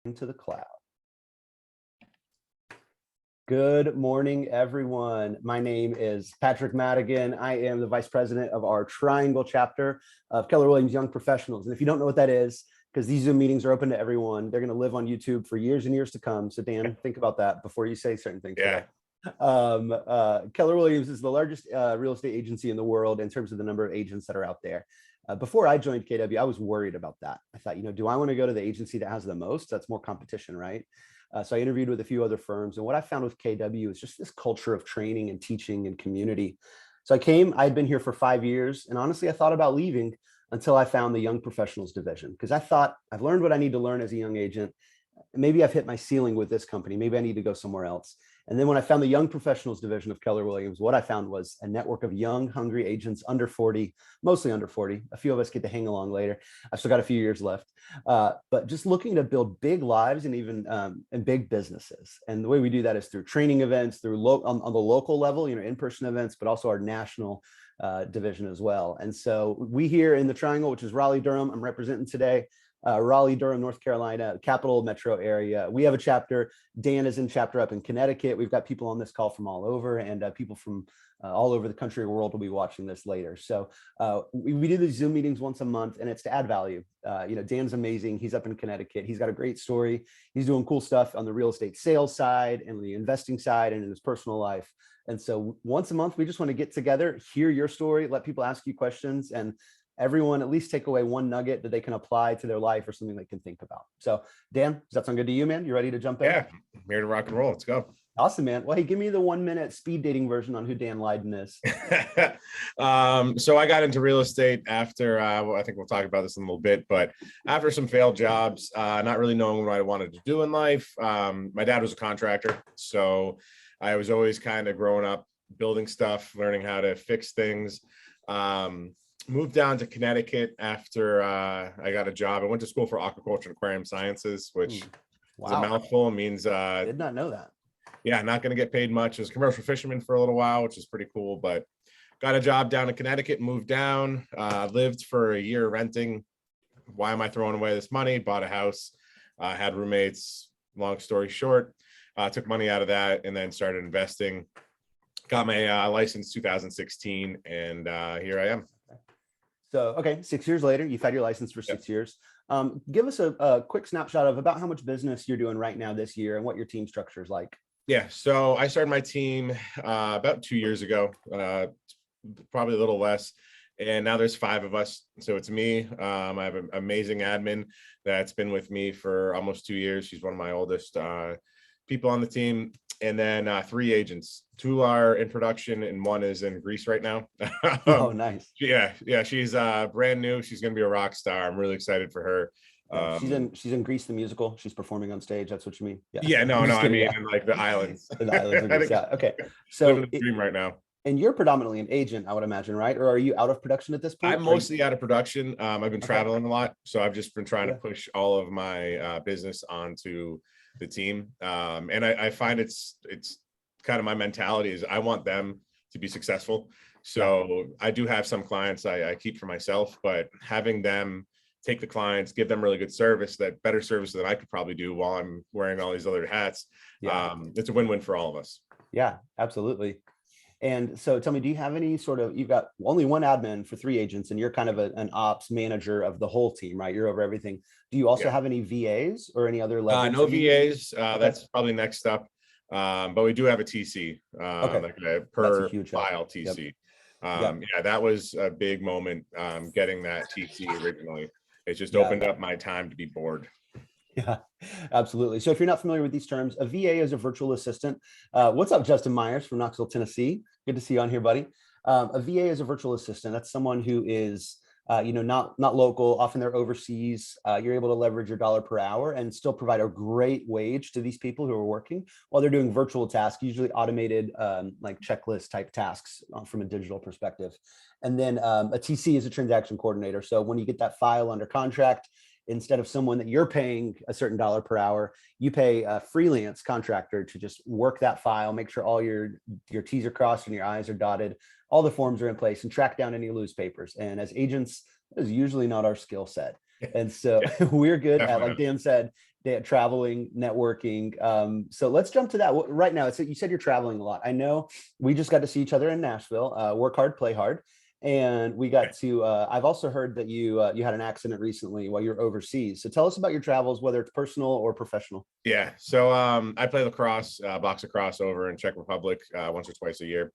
into the cloud. Good morning, everyone. My name is Patrick Madigan. I am the Vice President of our Triangle chapter of Keller Williams Young Professionals. And if you don't know what that is, because these Zoom meetings are open to everyone, they're going to live on YouTube for years and years to come. So Dan, think about that before you say certain things. Yeah. Keller Williams is the largest real estate agency in the world in terms of the number of agents that are out there. Before I joined KW, I was worried about that. I thought, do I want to go to the agency that has the most? That's more competition, right? So I interviewed with a few other firms, and what I found with KW is just this culture of training and teaching and community. So I'd been here for 5 years, and honestly, I thought about leaving until I found the Young Professionals division, because I thought I've learned what I need to learn as a young agent. Maybe I've hit my ceiling with this company. Maybe I need to go somewhere else. And then when I found the Young Professionals division of Keller Williams, what I found was a network of young, hungry agents under 40, mostly under 40. A few of us get to hang along later. I've still got a few years left, but just looking to build big lives and even and big businesses. And the way we do that is through training events, through on the local level, in-person events, but also our national division as well. And so we here in the Triangle, which is Raleigh-Durham, I'm representing today. Raleigh-Durham, North Carolina, capital metro area. We have a chapter. Dan is in chapter up in Connecticut. We've got people on this call from all over, and people from all over the country or world will be watching this later. So we do these Zoom meetings once a month, and it's to add value. Dan's amazing. He's up in Connecticut. He's got a great story. He's doing cool stuff on the real estate sales side and the investing side and in his personal life. And so once a month, we just want to get together, hear your story, let people ask you questions, and everyone at least take away one nugget that they can apply to their life or something they can think about. So Dan, does that sound good to you, man? You ready to jump in? Yeah, I'm here to rock and roll. Let's go. Awesome, man. Well, hey, give me the 1 minute speed dating version on who Dan Leyden is. So I got into real estate after, I think we'll talk about this in a little bit, but after some failed jobs, not really knowing what I wanted to do in life. My dad was a contractor, so I was always kind of growing up building stuff, learning how to fix things. Moved down to Connecticut after I got a job. I went to school for aquaculture and aquarium sciences, which is a mouthful. It means I did not know that. Yeah, not going to get paid much. I was a commercial fisherman for a little while, which is pretty cool, but got a job down in Connecticut, moved down, lived for a year renting. Why am I throwing away this money? Bought a house, had roommates. Long story short, took money out of that and then started investing. Got my license 2016, and here I am. So, okay, 6 years later, you've had your license for 6 years. Give us a quick snapshot of about how much business you're doing right now this year and what your team structure is like. Yeah, so I started my team about 2 years ago, probably a little less. And now there's 5 of us. So it's me. I have an amazing admin that's been with me for almost 2 years. She's one of my oldest people on the team. And then 3 agents. 2 are in production and 1 is in Greece right now. Oh, nice. Yeah. She's brand new. She's going to be a rock star. I'm really excited for her. She's in Greece, the musical. She's performing on stage. That's what you mean? Yeah, no, I mean, in like the islands. The islands of Greece, yeah. Okay. So living the dream right now. And you're predominantly an agent, I would imagine, right? Or are you out of production at this point? I'm mostly out of production. I've been traveling a lot, so I've just been trying to push all of my business onto the team. And I find it's kind of my mentality is I want them to be successful. So I do have some clients I keep for myself, but having them take the clients, give them really good service, that better service than I could probably do while I'm wearing all these other hats. It's a win-win for all of us. Yeah, absolutely. And so tell me, do you have any you've got only 1 admin for 3 agents and you're kind of an ops manager of the whole team, right? You're over everything. Do you also have any VAs or any other levels? No VAs. That's probably next up. But we do have a TC, like a per file TC. Yeah, that was a big moment getting that TC originally. It just opened up my time to be bored. Yeah, absolutely. So if you're not familiar with these terms, a VA is a virtual assistant. What's up, Justin Myers from Knoxville, Tennessee? Good to see you on here, buddy. A VA is a virtual assistant. That's someone who is, not local. Often they're overseas. You're able to leverage your dollar per hour and still provide a great wage to these people who are working while they're doing virtual tasks, usually automated, like checklist type tasks from a digital perspective. And then a TC is a transaction coordinator. So when you get that file under contract, instead of someone that you're paying a certain dollar per hour, you pay a freelance contractor to just work that file, make sure all your T's are crossed and your I's are dotted, all the forms are in place, and track down any loose papers. And as agents, that is usually not our skill set. And so we're good at, like Dan said, traveling, networking. So let's jump to that right now. You said you're traveling a lot. I know we just got to see each other in Nashville, work hard, play hard. And we got to, I've also heard that you had an accident recently while you're overseas. So tell us about your travels, whether it's personal or professional. Yeah. So I play lacrosse, box lacrosse over in Czech Republic once or twice a year.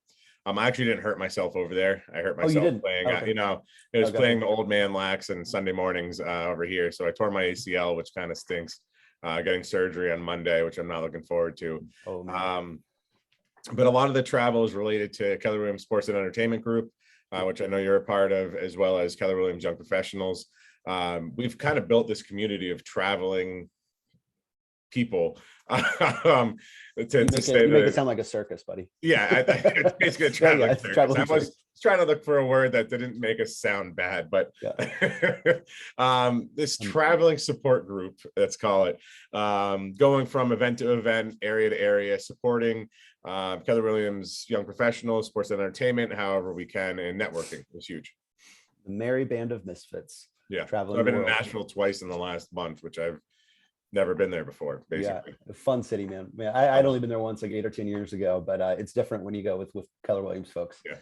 I actually didn't hurt myself over there. I hurt Oh, you myself didn't? playing, Okay. it was Okay. playing the old man lax and Sunday mornings over here. So I tore my ACL, which kind of stinks. Getting surgery on Monday, which I'm not looking forward to. Oh, man. But a lot of the travel is related to Keller Williams Sports and Entertainment Group, which I know you're a part of, as well as Keller Williams Young Professionals. We've kind of built this community of traveling people. You make it sound like a circus, buddy. Yeah, it's basically a traveling yeah, circus. traveling I was trying to look for a word that didn't make us sound bad, but this traveling support group, let's call it, going from event to event, area to area, supporting Keller Williams Young Professionals, sports and entertainment, however we can, and networking is huge. The merry band of misfits. Yeah, traveling. So I've been in Nashville twice in the last month, which I've never been there before, basically. Yeah, fun city, man. I'd only been there once, like 8 or 10 years ago, but it's different when you go with Keller Williams folks. Yeah.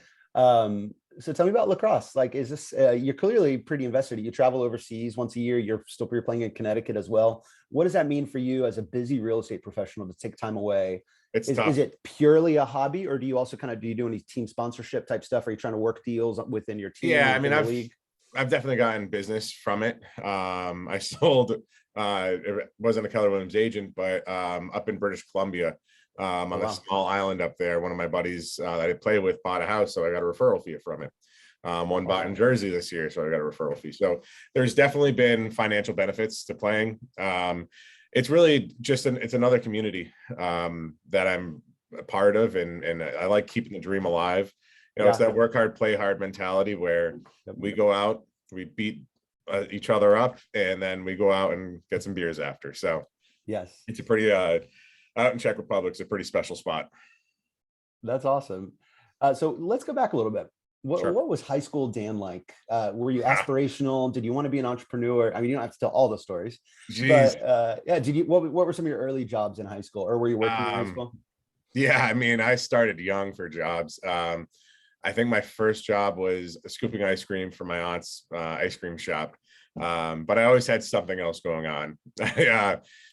So tell me about lacrosse. Like, is this, you're clearly pretty invested. You travel overseas once a year. You're playing in Connecticut as well. What does that mean for you as a busy real estate professional to take time away? Is it purely a hobby, or do you also do you do any team sponsorship type stuff? Are you trying to work deals within your team? Yeah, I mean, I've definitely gotten business from it. I sold, it wasn't a Keller Williams agent, but up in British Columbia, on a small island up there, one of my buddies that I play with bought a house, so I got a referral fee from it. One bought in Jersey this year, so I got a referral fee. So there's definitely been financial benefits to playing. It's really just it's another community that I'm a part of, and I like keeping the dream alive. It's that work hard, play hard mentality where we go out, we beat each other up, and then we go out and get some beers after. So yes, it's a pretty out in Czech Republic, it's a pretty special spot. That's awesome. So let's go back a little bit. What was high school Dan like? Were you aspirational? Did you want to be an entrepreneur? I mean, you don't have to tell all the stories. Jeez. But what were some of your early jobs in high school, or were you working in high school? Yeah, I mean, I started young for jobs. I think my first job was scooping ice cream for my aunt's ice cream shop. But I always had something else going on.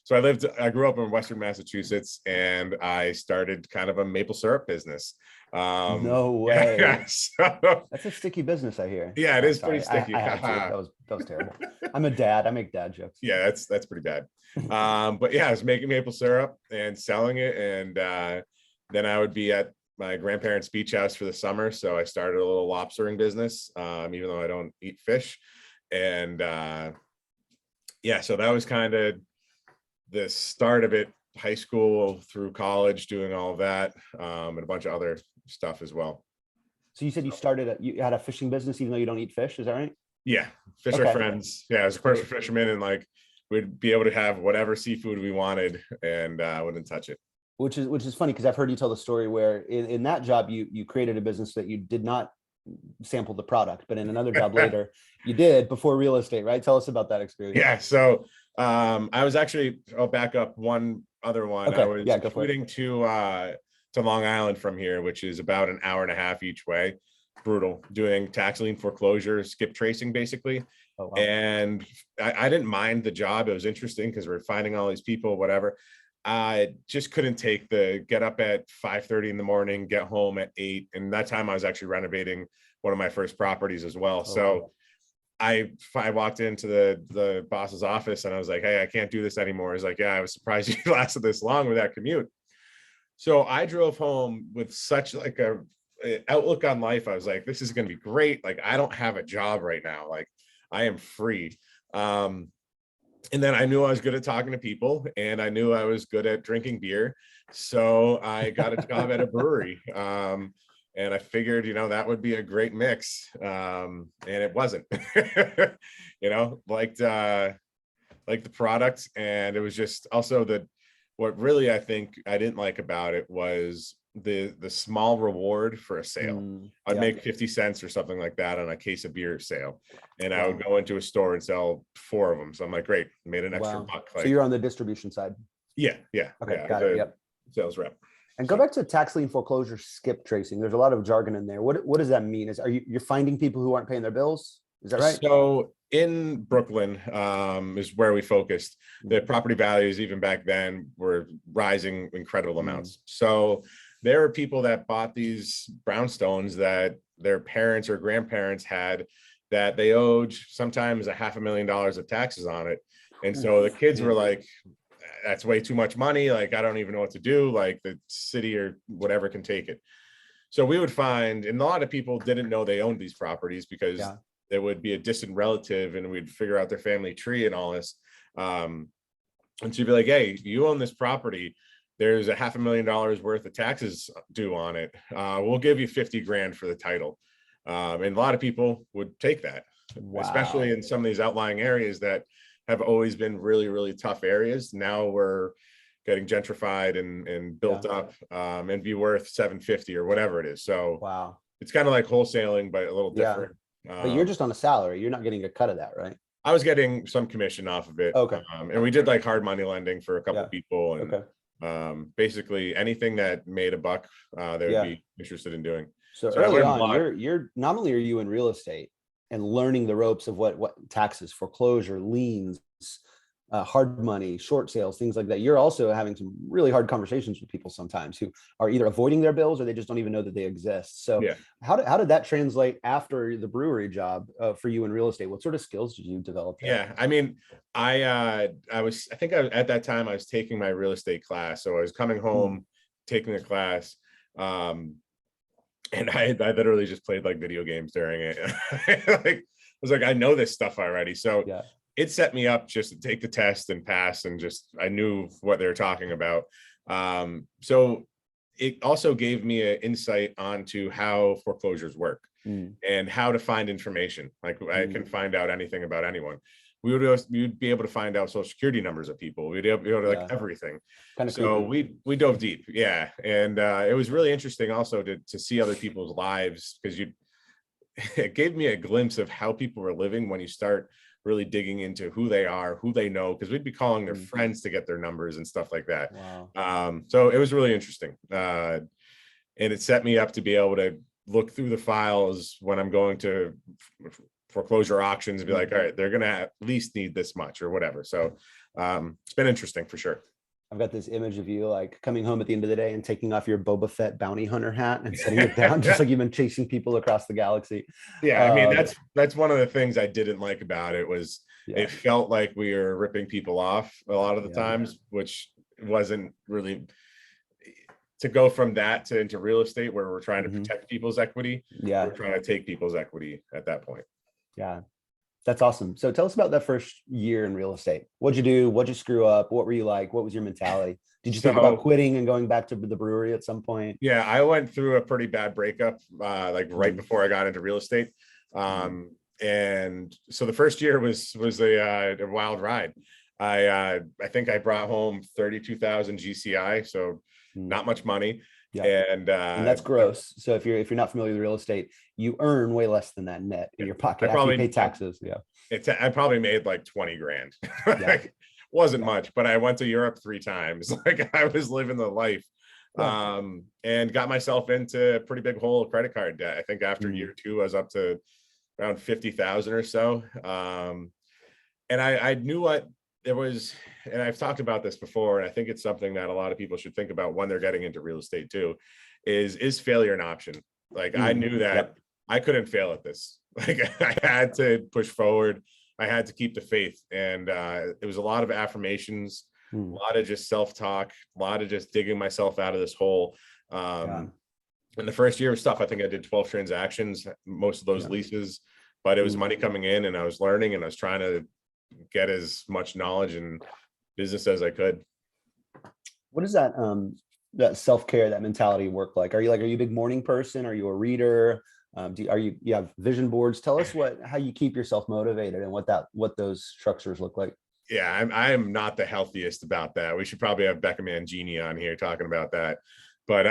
So I grew up in Western Massachusetts, and I started kind of a maple syrup business. No way. Yeah, so, that's a sticky business, I hear. Yeah, it is pretty sticky. That was terrible. I'm a dad. I make dad jokes. Yeah, that's pretty bad. But yeah, I was making maple syrup and selling it, and then I would be at my grandparents' beach house for the summer. So I started a little lobstering business, even though I don't eat fish. And so that was kind of the start of it, high school through college, doing all of that, and a bunch of other stuff as well. So you said you had a fishing business, even though you don't eat fish, is that right? Yeah, fisher friends. Yeah, I was a commercial fisherman, and like we'd be able to have whatever seafood we wanted, and wouldn't touch it. Which is funny, because I've heard you tell the story where in that job you created a business that you did not sample the product, but in another job later you did, before real estate, right? Tell us about that experience. Yeah, so I was actually, I'll back up one other one. I was commuting to Long Island from here, which is about an hour and a half each way. Brutal. Doing tax lien foreclosure, skip tracing, basically. Oh, wow. And I didn't mind the job. It was interesting because we're finding all these people, whatever. I just couldn't take the get up at 5:30 in the morning, get home at 8. And that time I was actually renovating one of my first properties as well. So I walked into the boss's office, and I was like, hey, I can't do this anymore. He's like, yeah, I was surprised you lasted this long with that commute. So I drove home with such like a outlook on life. I was like, this is going to be great. Like, I don't have a job right now. Like, I am free. And then I knew I was good at talking to people, and I knew I was good at drinking beer. So I got a job at a brewery. And I figured, that would be a great mix. And it wasn't, liked the product. And it was just also what really I think I didn't like about it was the small reward for a sale. I'd Yeah. make 50 cents or something like that on a case of beer sale. And I would Wow. go into a store and sell 4 of them. So I'm like, great, made an extra Wow. buck. So Like, you're on the distribution side. yeah, Okay, got it. the Yep. sales rep. And go So, back to tax lien foreclosure skip tracing. There's a lot of jargon in there. What does that mean? You're finding people who aren't paying their bills? Is that right? so in Brooklyn is where we focused. The Mhm. property values, even back then, were rising incredible Mm. amounts. So there are people that bought these brownstones that their parents or grandparents had, that they owed sometimes $500,000 of taxes on it. And so the kids were like, that's way too much money. Like, I don't even know what to do. Like, the city or whatever can take it. So we would find, and a lot of people didn't know they owned these properties because Yeah. there would be a distant relative and we'd figure out their family tree and all this. And she'd be like, hey, you own this property. There's $500,000 worth of taxes due on it. We'll give you 50 grand for the title. And a lot of people would take that, especially Wow. in some of these outlying areas that have always been really, really tough areas. Now we're getting gentrified and built Yeah. up and be worth 750 or whatever it is. So Wow. it's kind of like wholesaling, but a little Yeah. different. But you're just on a salary. You're not getting a cut of that, right? I was getting some commission off of it. Okay. And we did like hard money lending for a couple Yeah. people. And Okay. basically anything that made a buck, they would Yeah. be interested in doing. So So I early learned a on, lot. you're not only are you in real estate and learning the ropes of what taxes, foreclosure, liens, hard money, short sales, things like that. You're also having some really hard conversations with people sometimes who are either avoiding their bills or they just don't even know that they exist. So Yeah. how did that translate after the brewery job for you in real estate? What sort of skills did you develop there? Yeah. I mean, I think at that time I was taking my real estate class. So I was coming home, taking a class. And I literally just played like video games during it. Like, I was like, I know this stuff already. So Yeah. it set me up just to take the test and pass, and just I knew what they were talking about. So it also gave me an insight onto how foreclosures work and how to find information. Like, I can find out anything about anyone. We'd be able to find out social security numbers of people. We'd be able to like everything. Kind of So creepy. we dove deep. Yeah. And it was really interesting also to see other people's lives, because it gave me a glimpse of how people were living when you start really digging into who they are, who they know, because we'd be calling their friends to get their numbers and stuff like that. Wow. So it was really interesting. And it set me up to be able to look through the files when I'm going to foreclosure auctions and be like, all right, they're going to at least need this much or whatever. So it's been interesting for sure. I've got this image of you like coming home at the end of the day and taking off your Boba Fett bounty hunter hat and setting it down, just like you've been chasing people across the galaxy. Yeah, I mean, that's one of the things I didn't like about it was it felt like we were ripping people off a lot of the times, which wasn't really. To go from that to into real estate where we're trying to protect people's equity, we're trying to take people's equity at that point. Yeah. That's awesome. So tell us about that first year in real estate. What'd you do? What'd you screw up? What were you like? What was your mentality? Did you think about quitting and going back to the brewery at some point? Yeah, I went through a pretty bad breakup, like right before I got into real estate. And so the first year was a wild ride. I think I brought home 32,000 GCI, so not much money. Yeah. And that's gross. So if you're not familiar with real estate, you earn way less than that net in your pocket after you pay taxes. Yeah. I probably made like 20 grand. Like, wasn't much, but I went to Europe 3 times. Like, I was living the life. And got myself into a pretty big hole of credit card debt. I think after year 2, I was up to around 50,000 or so. And I knew what there was, and I've talked about this before, and I think it's something that a lot of people should think about when they're getting into real estate too, is failure an option? Like, I knew that I couldn't fail at this. Like, I had to push forward. I had to keep the faith. And it was a lot of affirmations, a lot of just self-talk, a lot of just digging myself out of this hole. And the first year was tough. I think I did 12 transactions, most of those leases, but it was money coming in, and I was learning, and I was trying to get as much knowledge and business as I could. What does that self-care, that mentality work like? Are you a big morning person? Are you a reader? You have vision boards? Tell us how you keep yourself motivated and what those structures look like. Yeah, I am not the healthiest about that. We should probably have Becca Mangini on here talking about that. but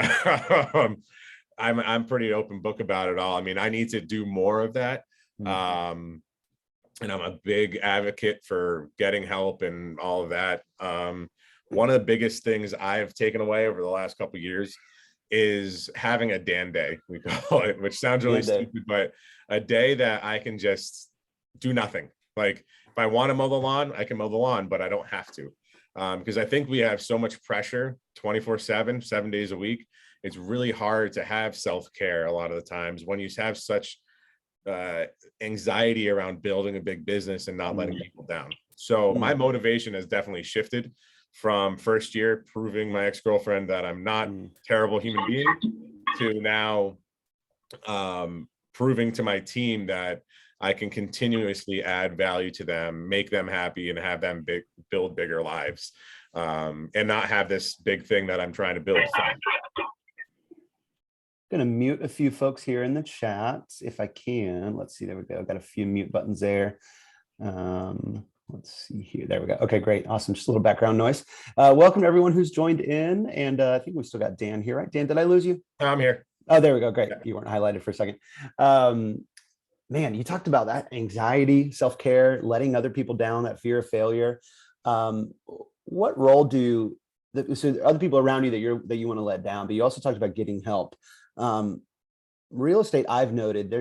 I'm pretty open book about it all. I mean, I need to do more of that. And I'm a big advocate for getting help and all of that. One of the biggest things I've taken away over the last couple of years is having a Dan day, we call it, which sounds really stupid, but a day that I can just do nothing. Like if I want to mow the lawn, I can mow the lawn, but I don't have to. Because I think we have so much pressure 24/7, 7 days a week. It's really hard to have self-care a lot of the times when you have such anxiety around building a big business and not letting people down. So my motivation has definitely shifted from first year proving my ex-girlfriend that I'm not a terrible human being to now proving to my team that I can continuously add value to them, make them happy, and have them build bigger lives, and not have this big thing that I'm trying to build. Going to mute a few folks here in the chat if I can. Let's see. There we go. Got a few mute buttons there. Let's see here. There we go. Okay, great. Awesome. Just a little background noise. Welcome to everyone who's joined in. And I think we still got Dan here, right? Dan, did I lose you? I'm here. Oh, there we go. Great. You weren't highlighted for a second. Man, you talked about that anxiety, self-care, letting other people down, that fear of failure. What role so other people around you that you want to let down, but you also talked about getting help. Real estate, I've noted,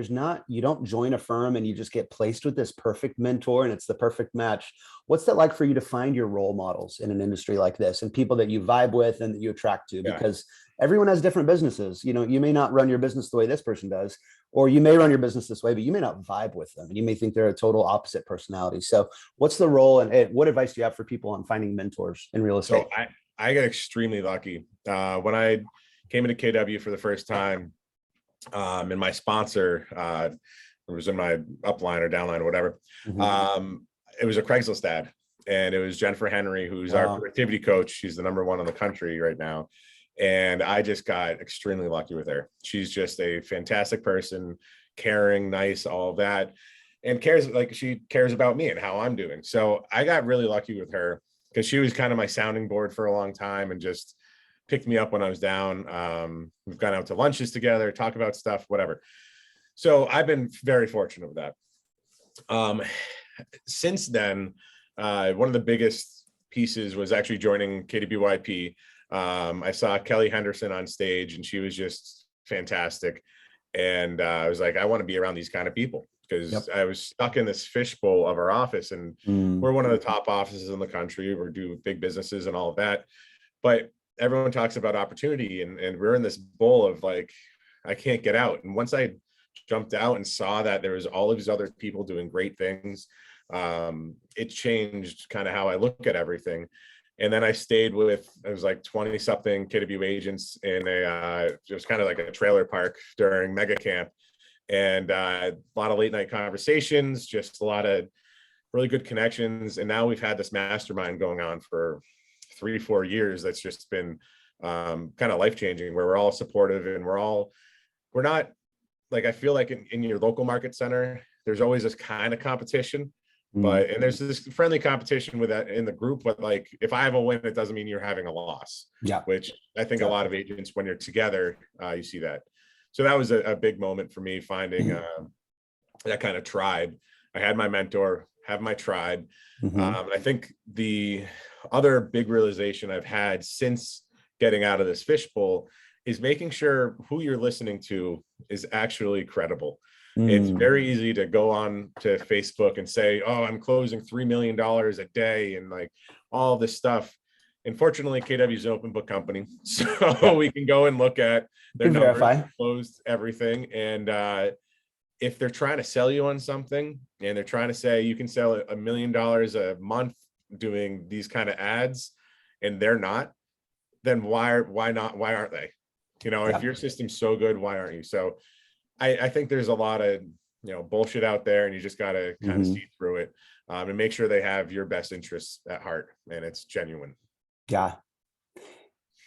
you don't join a firm and you just get placed with this perfect mentor and it's the perfect match. What's that like for you to find your role models in an industry like this and people that you vibe with and that you attract to? Because everyone has different businesses. You know, you may not run your business the way this person does, or you may run your business this way, but you may not vibe with them. And you may think they're a total opposite personality. So what's the role and what advice do you have for people on finding mentors in real estate? So I got extremely lucky. When I came into KW for the first time, and my sponsor, it was in my upline or downline or whatever. It was a Craigslist ad, and it was Jennifer Henry, who's our productivity coach. She's the #1 in the country right now. And I just got extremely lucky with her. She's just a fantastic person, caring, nice, all of that, and she cares about me and how I'm doing. So I got really lucky with her because she was kind of my sounding board for a long time and just picked me up when I was down. We've gone out to lunches together, talk about stuff, whatever. So I've been very fortunate with that. Since then, one of the biggest pieces was actually joining KWYP. I saw Kelly Henderson on stage and she was just fantastic. And I was like, I want to be around these kind of people because I was stuck in this fishbowl of our office, and we're one of the top offices in the country. We do big businesses and all of that. But everyone talks about opportunity and we're in this bowl of like, I can't get out. And once I jumped out and saw that there was all of these other people doing great things, it changed kind of how I look at everything. And then I stayed with, it was like 20 something KW agents in it was kind of like a trailer park during mega camp, and a lot of late night conversations, just a lot of really good connections. And now we've had this mastermind going on for 3-4 years. That's just been kind of life-changing, where we're all supportive and we're not like, I feel like in your local market center, there's always this kind of competition, and there's this friendly competition with that in the group. But like, if I have a win, it doesn't mean you're having a loss, which I think a lot of agents, when you're together, you see that. So that was a big moment for me, finding that kind of tribe. I had my mentor, have my tribe. I think the other big realization I've had since getting out of this fishbowl is making sure who you're listening to is actually credible. It's very easy to go on to Facebook and say, oh, I'm closing $3 million a day and like all this stuff. Unfortunately, KW is an open book company, so we can go and look at their numbers, closed everything. And if they're trying to sell you on something and they're trying to say you can sell $1 million a month doing these kind of ads, and they're not, then why aren't they? You know, if your system's so good, why aren't you? So I think there's a lot of, bullshit out there, and you just got to kind of see through it and make sure they have your best interests at heart and it's genuine. Yeah.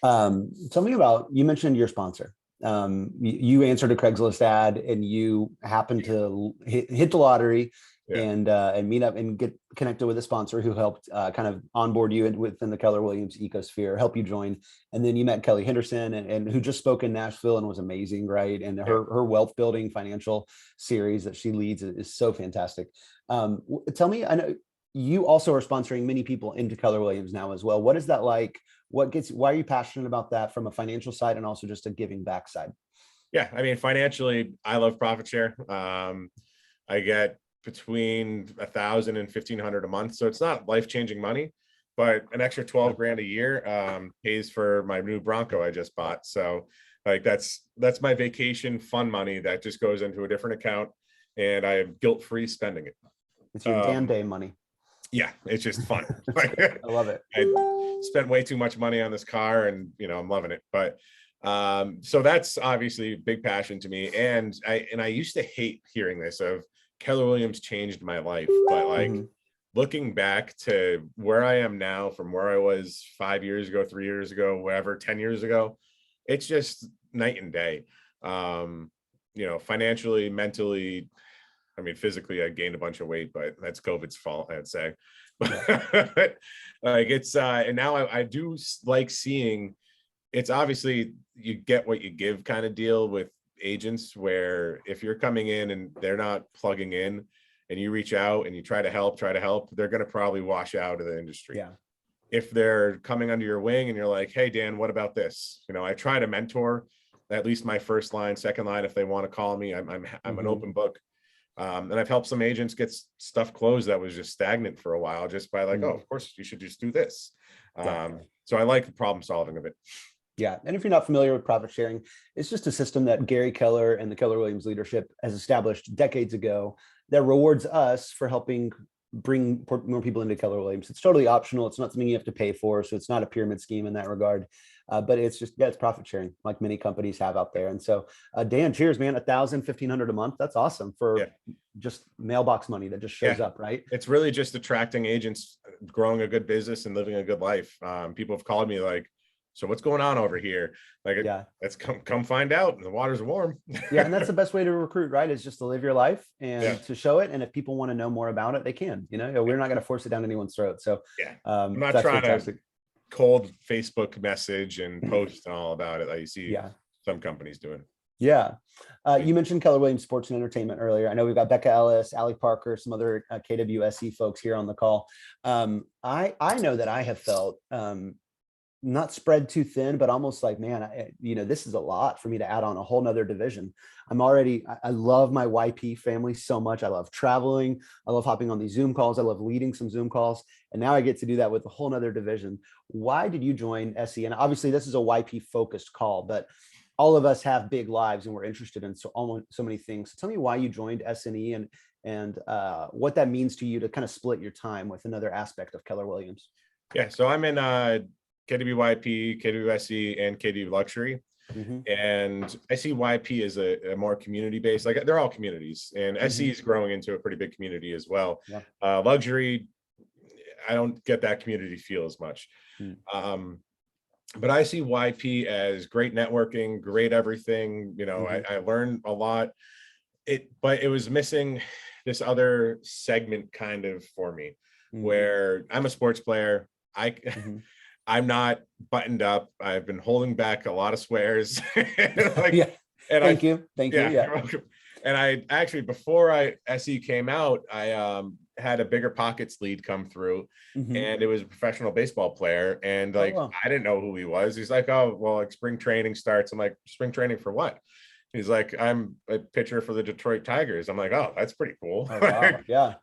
Tell me about, you mentioned your sponsor. You answered a Craigslist ad and you happened to hit the lottery and meet up and get connected with a sponsor who helped kind of onboard you within the Keller Williams ecosphere, help you join. And then you met Kelly Henderson, and who just spoke in Nashville and was amazing, right? And her wealth building financial series that she leads is so fantastic. Tell me, I know you also are sponsoring many people into Keller Williams now as well. What is that like? Why are you passionate about that from a financial side and also just a giving back side? Yeah, I mean, financially, I love profit share. I get between 1,000 and 1,500 a month, so it's not life-changing money, but an extra 12 grand a year pays for my new Bronco I just bought. So like that's my vacation fun money that just goes into a different account, and I am guilt-free spending it. It's your damn day money. Yeah, it's just fun. I love it. I spent way too much money on this car, and I'm loving it. But so that's obviously a big passion to me. And I used to hate hearing this of Keller Williams changed my life, but like looking back to where I am now from where I was 5 years ago, 3 years ago, whatever, 10 years ago, it's just night and day. Financially, mentally, I mean, physically, I gained a bunch of weight, but that's COVID's fault, I'd say. But like it's, and now I do like seeing, it's obviously you get what you give kind of deal with agents, where if you're coming in and they're not plugging in and you reach out and you try to help, they're going to probably wash out of the industry. Yeah. If they're coming under your wing and you're like, hey, Dan, what about this? I try to mentor at least my first line, second line. If they want to call me, I'm an open book. And I've helped some agents get stuff closed that was just stagnant for a while, just by like, oh, of course you should just do this. So I like the problem solving of it. Yeah. And if you're not familiar with profit sharing, it's just a system that Gary Keller and the Keller Williams leadership has established decades ago that rewards us for helping bring more people into Keller Williams. It's totally optional. It's not something you have to pay for. So it's not a pyramid scheme in that regard. But it's just, it's profit sharing like many companies have out there. And so Dan, cheers, man. 1,000, 1,500 a month. That's awesome for just mailbox money that just shows up, right? It's really just attracting agents, growing a good business and living a good life. People have called me like, so what's going on over here? Like, let's come find out. The water's warm. Yeah. And that's the best way to recruit, right? Is just to live your life and to show it. And if people want to know more about it, they can, we're not going to force it down anyone's throat. So I'm not trying to cold Facebook message and post and all about it like you see some companies doing. Yeah. You mentioned Keller Williams Sports and Entertainment earlier. I know we've got Becca Ellis, Allie Parker, some other KWSE folks here on the call. I know that I have felt not spread too thin, but almost like, man, this is a lot for me to add on a whole nother division. I love my YP family so much. I love traveling. I love hopping on these Zoom calls. I love leading some Zoom calls. And now I get to do that with a whole nother division. Why did you join SE? And obviously this is a YP focused call, but all of us have big lives and we're interested in so many things. So tell me why you joined SNE and what that means to you to kind of split your time with another aspect of Keller Williams. Yeah. So I'm in KWYP, KWSE, and KW Luxury. And I see YP as a more community-based, like they're all communities, and SE is growing into a pretty big community as well. Luxury, I don't get that community feel as much. But I see YP as great networking, great everything. I learned a lot. But it was missing this other segment kind of for me, where I'm a sports player. I'm not buttoned up. I've been holding back a lot of swears. Thank you. Yeah. And I actually, before SE came out, I had a Bigger Pockets lead come through, and it was a professional baseball player. And I didn't know who he was. He's like, oh, well, like spring training starts. I'm like, spring training for what? He's like, I'm a pitcher for the Detroit Tigers. I'm like, oh, that's pretty cool. Oh, wow. Yeah.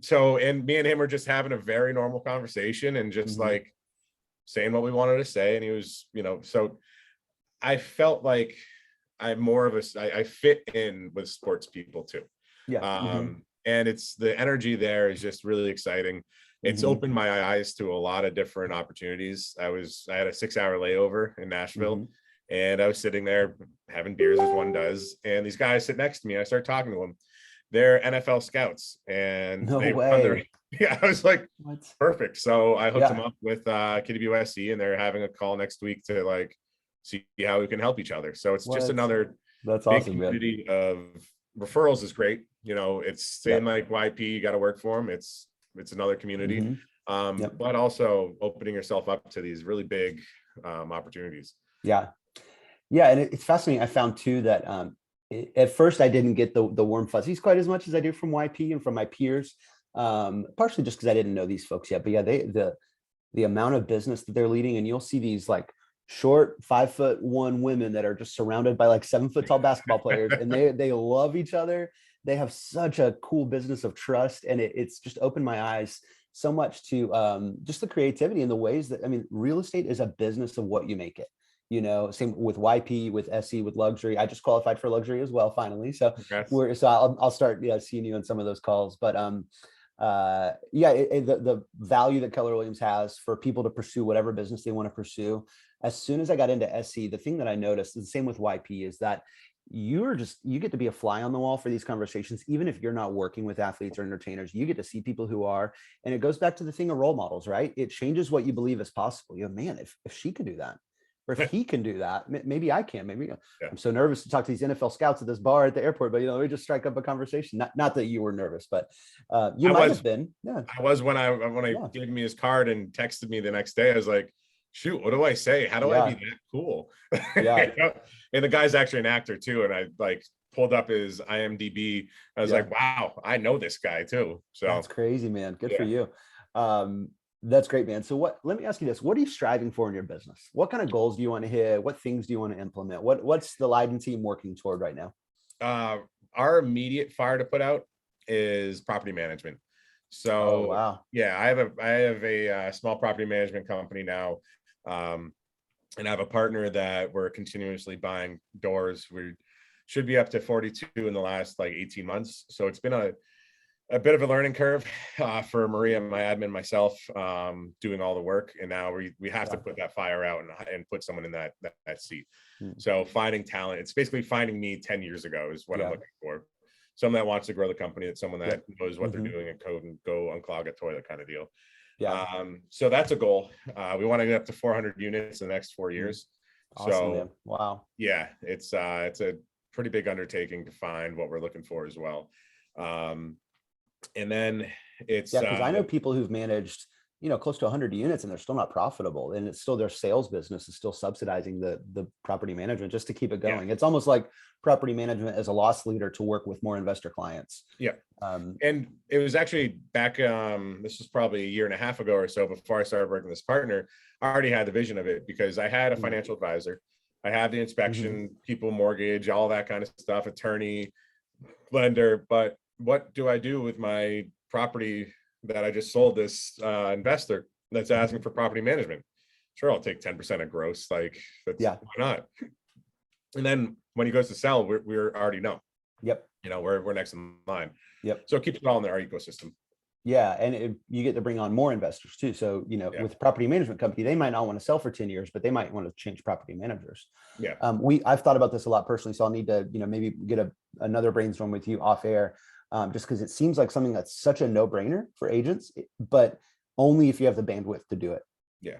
So, and me and him were just having a very normal conversation and just like saying what we wanted to say. And he was, so I felt like I'm more of I fit in with sports people too. Yeah. And it's the energy there is just really exciting. It's opened my eyes to a lot of different opportunities. I had a 6-hour layover in Nashville, and I was sitting there having beers as one does. And these guys sit next to me. I start talking to them. They're NFL scouts, and I was like, what? Perfect. So I hooked them up with KWSE, and they're having a call next week to like see how we can help each other. So it's just another big awesome community of referrals is great. It's same like YP, you got to work for them. It's another community. But also opening yourself up to these really big opportunities. Yeah. And it's fascinating. I found too that at first I didn't get the warm fuzzies quite as much as I do from YP and from my peers, partially just because I didn't know these folks yet. But yeah, the amount of business that they're leading, and you'll see these like short 5'1" women that are just surrounded by like 7-foot tall basketball players, and they love each other. They have such a cool business of trust, and it's just opened my eyes so much to just the creativity and the ways that, I mean, real estate is a business of what you make it. Same with YP, with SE, with luxury. I just qualified for luxury as well, finally. So I'll start seeing you on some of those calls. But the value that Keller Williams has for people to pursue whatever business they want to pursue. As soon as I got into SE, the thing that I noticed, the same with YP, is that you get to be a fly on the wall for these conversations. Even if you're not working with athletes or entertainers, you get to see people who are, and it goes back to the thing of role models, right? It changes what you believe is possible. Man, if she could do that, or if he can do that, maybe I can. Maybe I'm so nervous to talk to these NFL scouts at this bar at the airport, but we just strike up a conversation. Not that you were nervous, but you might have been. Yeah, I was when I gave me his card and texted me the next day. I was like, shoot, what do I say? How do I be that cool? Yeah. And the guy's actually an actor too. And I like pulled up his IMDb. I was like, wow, I know this guy too. So that's crazy, man. Good for you. That's great, man. So let me ask you this. What are you striving for in your business? What kind of goals do you want to hit? What things do you want to implement? What's the Leyden team working toward right now? Our immediate fire to put out is property management. So, wow. Yeah, I have a small property management company now. And I have a partner that we're continuously buying doors. We should be up to 42 in the last like 18 months. So it's been a bit of a learning curve for Maria, my admin, myself, doing all the work. And now we have to put that fire out and put someone in that seat. So finding talent, it's basically finding me 10 years ago is what I'm looking for. Someone that wants to grow the company, it's someone that knows what they're doing in code and go unclog a toilet kind of deal. So that's a goal. We want to get up to 400 units in the next 4 years. Awesome, so man. Wow. Yeah, it's a pretty big undertaking to find what we're looking for as well. And then it's because I know people who've managed close to 100 units and they're still not profitable, and it's still their sales business is still subsidizing the property management just to keep it going. It's almost like property management as a loss leader to work with more investor clients. And it was actually back this was probably a year and a half ago or so, before I started working with this partner. I already had the vision of it because I had a financial advisor. I have the inspection people, mortgage, all that kind of stuff, attorney, lender. But what do I do with my property that I just sold this investor that's asking for property management? Sure, I'll take 10% of gross. Like, why not? And then when he goes to sell, we're already know. We're next in line. So it keeps it all in our ecosystem. And you get to bring on more investors too. So with property management company, they might not want to sell for 10 years, but they might want to change property managers. I've thought about this a lot personally, so I'll need to maybe get another brainstorm with you off air. Just because it seems like something that's such a no-brainer for agents, but only if you have the bandwidth to do it.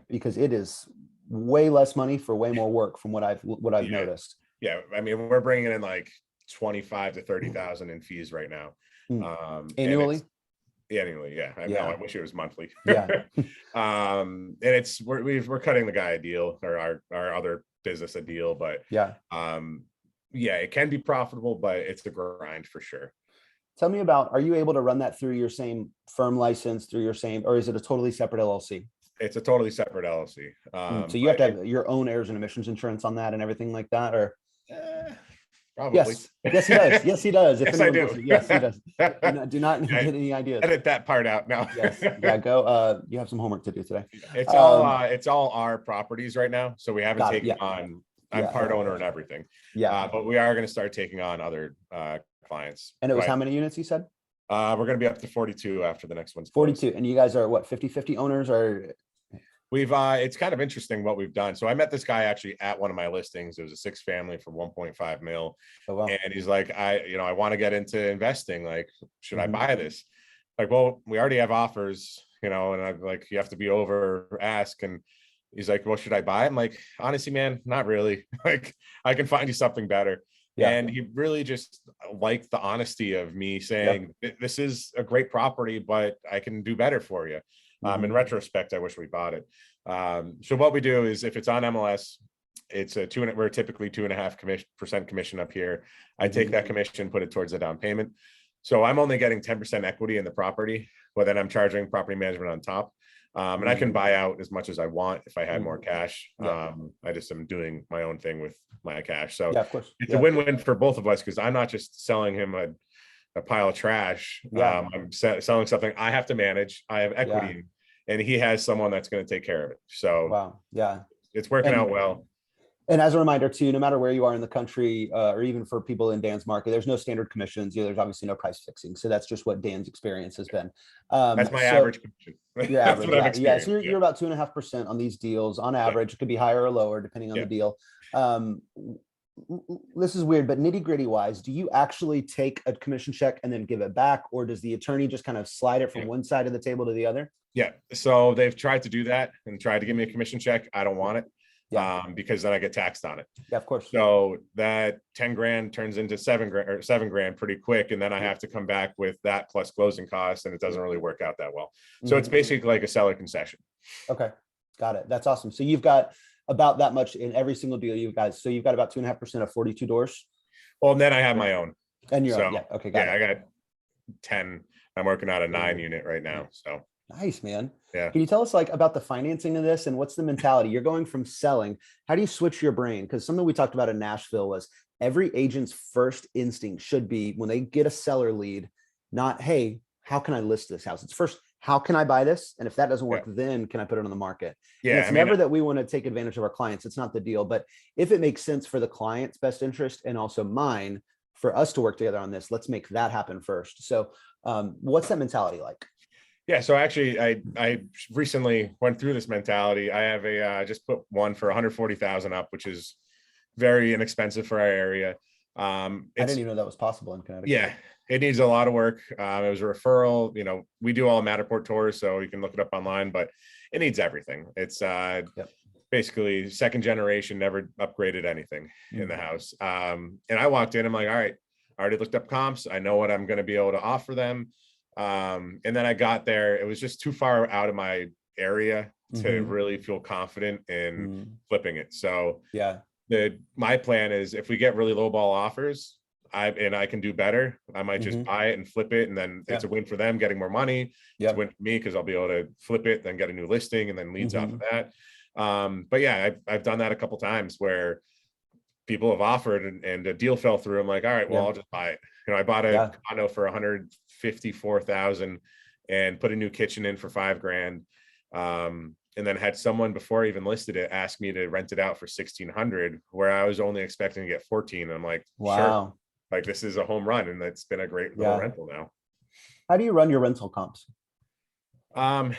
Because it is way less money for way more work from what I've noticed. I mean, we're bringing in like 25 to 30,000 in fees right now. Annually? Annually, I wish it was monthly. And we're cutting the guy a deal, or our other business a deal, but it can be profitable, but it's the grind for sure. Tell me are you able to run that through your same firm license, or is it a totally separate LLC? It's a totally separate LLC. So you have to have your own errors and emissions insurance on that and everything like that, or? Probably. Yes, he does. Yes, he does. Yes, I do. Yes, he does. Do not get any ideas. Edit that part out now. Go. You have some homework to do today. It's all our properties right now, so we haven't taken on. I'm part owner and everything. But we are going to start taking on other clients. And it was how many units you said? We're going to be up to 42 after the next one's 42. closed. And you guys are what, 50-50 owners, or? We've it's kind of interesting what we've done. So I met this guy actually at one of my listings. It was a 6 family for 1.5 mil. Oh, wow. And he's like, I want to get into investing. Like, should I buy this? Like, well, we already have offers, and I'm like, you have to be over ask. And he's like, well, should I buy it? I'm like, honestly, man, not really. Like, I can find you something better. Yeah. And he really just liked the honesty of me Yeah. saying, this is a great property, but I can do better for you. In Mhm. retrospect, I wish we bought it. So what we do is if it's on MLS, it's a we're typically 2.5% commission up here. I take Mhm. that commission, put it towards the down payment. So I'm only getting 10% equity in the property, but then I'm charging property management on top. And I can Mm. buy out as much as I want if I had more Mhm. cash. Yeah. I just am doing my own thing with my cash. So Yeah, of course. it's a Yeah. win-win for both of us because I'm not just selling him a pile of trash. Yeah. I'm selling something I have to manage. I have equity Yeah. in, and he has someone that's going to take care of it. So Wow. Yeah. it's working out And well. And as a reminder too, no matter where you are in the country, or even for people in Dan's market, there's no standard commissions. There's obviously no price fixing. So that's just what Dan's experience has been. That's my So average commission. your That's average, what I've yeah. So experienced. you're about 2.5% on these deals on Yeah, average. It could be higher or lower depending on yeah, the deal. Um, this is weird, but nitty gritty wise, do you actually take a commission check and then give it back, or does the attorney just kind of slide it from yeah, one side of the table to the other? yeah. So they've tried to do that and tried to give me a commission check. I don't want it Yeah, because then I get taxed on it. yeah, of course. So that 10 grand turns into 7 grand or 7 grand pretty quick. And then I have to come back with that plus closing costs, and it doesn't really work out that well. So it's Mhm. basically like a seller concession. Okay, got it. That's awesome. So you've got about that much in every single deal you guys. So you've got about 2.5% of 42 doors, Well, and then I have my own. and your So own. Yeah. Okay, got yeah, it. I got 10. I'm working on a 9 Ooh, unit right yeah. now. So Nice, man. yeah. Can you tell us like about the financing of this and what's the mentality? You're going from selling. How do you switch your brain? Because something we talked about in Nashville was every agent's first instinct should be when they get a seller lead, not, hey, how can I list this house? It's first, how can I buy this? And if that doesn't Yeah. work, then can I put it on the market? And Yeah. it's I mean, never that we want to take advantage of our clients. It's not the deal. But if it makes sense for the client's best interest and also mine for us to work together on this, let's make that happen first. So what's that mentality like? yeah. So actually, I recently went through this mentality. I have I just put one for 140,000 up, which is very inexpensive for our area. I didn't It's even know that was possible in Connecticut. yeah, it needs a lot of work. It was a referral. We do all Matterport tours, so you can look it up online, but it needs everything. It's Yep. basically second generation, never upgraded anything in the Mm. house. And I walked in, I'm like, all right, I already looked up comps. I know what I'm going to be able to offer them. And then I got there, it was just too far out of my area to Mhm. really feel confident in Mm. flipping it. So Yeah. my plan is if we get really low ball offers, I can do better, I might just Mhm. buy it and flip it, and then it's Yeah. a win for them getting more money. It's a Yep. win for me because I'll be able to flip it, then get a new listing, and then leads off of Mhm. that. But yeah, I've done that a couple times where people have offered and a deal fell through. I'm like, all right, well, Yeah. I'll just buy it. I bought a Yeah. condo for 154,000 and put a new kitchen in for 5 grand. And then had someone before I even listed it ask me to rent it out for 1,600, where I was only expecting to get 14. And I'm like, sure, Wow. like this is a home run, and it's been a great little Yeah. rental now. How do you run your rental comps? Um,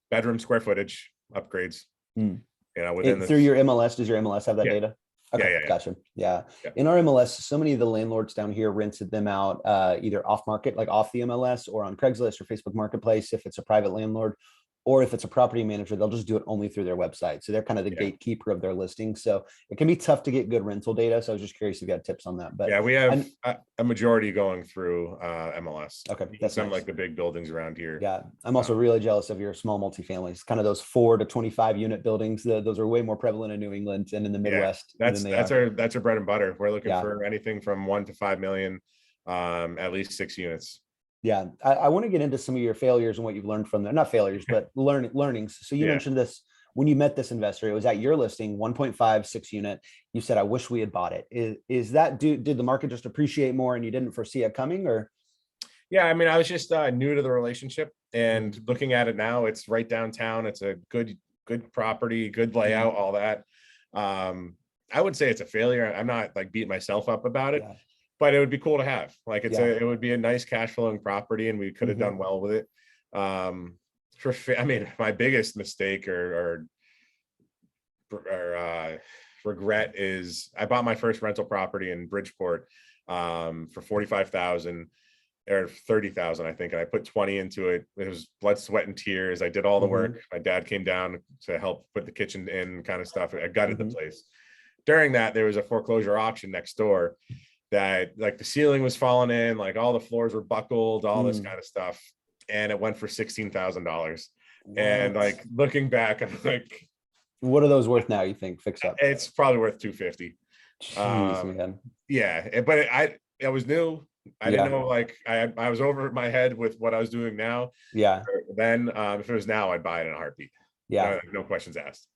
Bedroom square footage upgrades, Mm. within Through this. your MLS, does your MLS have that Yeah, data? yeah, Okay, yeah, yeah, gotcha. Yeah. yeah. In our MLS, so many of the landlords down here rented them out either off market, like off the MLS, or on Craigslist or Facebook Marketplace if it's a private landlord, or if it's a property manager, they'll just do it only through their website. So they're kind of the Yeah. gatekeeper of their listing. So it can be tough to get good rental data. So I was just curious if you had tips on that. But Yeah, we have and a majority going through MLS. okay, Even that's some nice. like the big buildings around here. Yeah, I'm also really jealous of your small multifamilies, kind of those 4 to 25 unit buildings. Those are way more prevalent in New England and in the Yeah, Midwest than that's they that's are. our that's our bread and butter. We're looking Yeah, for anything from 1 to 5 million, at least 6 units. yeah. I want to get into some of your failures and what you've learned from them. Not failures, but learnings. So you Yeah. mentioned this when you met this investor. It was at your listing, 1.5, 6 unit. You said, "I wish we had bought it." Is that did the market just appreciate more and you didn't foresee it coming, or? Yeah, I mean, I was just new to the relationship, and Mhm. looking at it now, it's right downtown. It's a good property, good Mhm. layout, all that. Um, I would say it's a failure. I'm not like beating myself up about it, Yeah, but it would be cool to have. Like yeah. it would be a nice cash flowing property, and we could have Mhm. done well with it. I mean, my biggest mistake or regret is I bought my first rental property in Bridgeport for 45,000 or 30,000, I think. And I put 20 into it. It was blood, sweat, and tears. I did all the Mhm. work. My dad came down to help put the kitchen in, kind of stuff. I gutted the Mhm. place. during that, there was a foreclosure auction next door that like the ceiling was falling in, like all the floors were buckled, all this kind of stuff. And it went for $16,000. And like looking back, I'm like, what are those worth now, you think, fixed up? it's probably worth 250. Jeez, man. Yeah, but I was new. I didn't know, like I was over my head with what I was doing now. Yeah. Then if it was now, I'd buy it in a heartbeat. Yeah. No questions asked.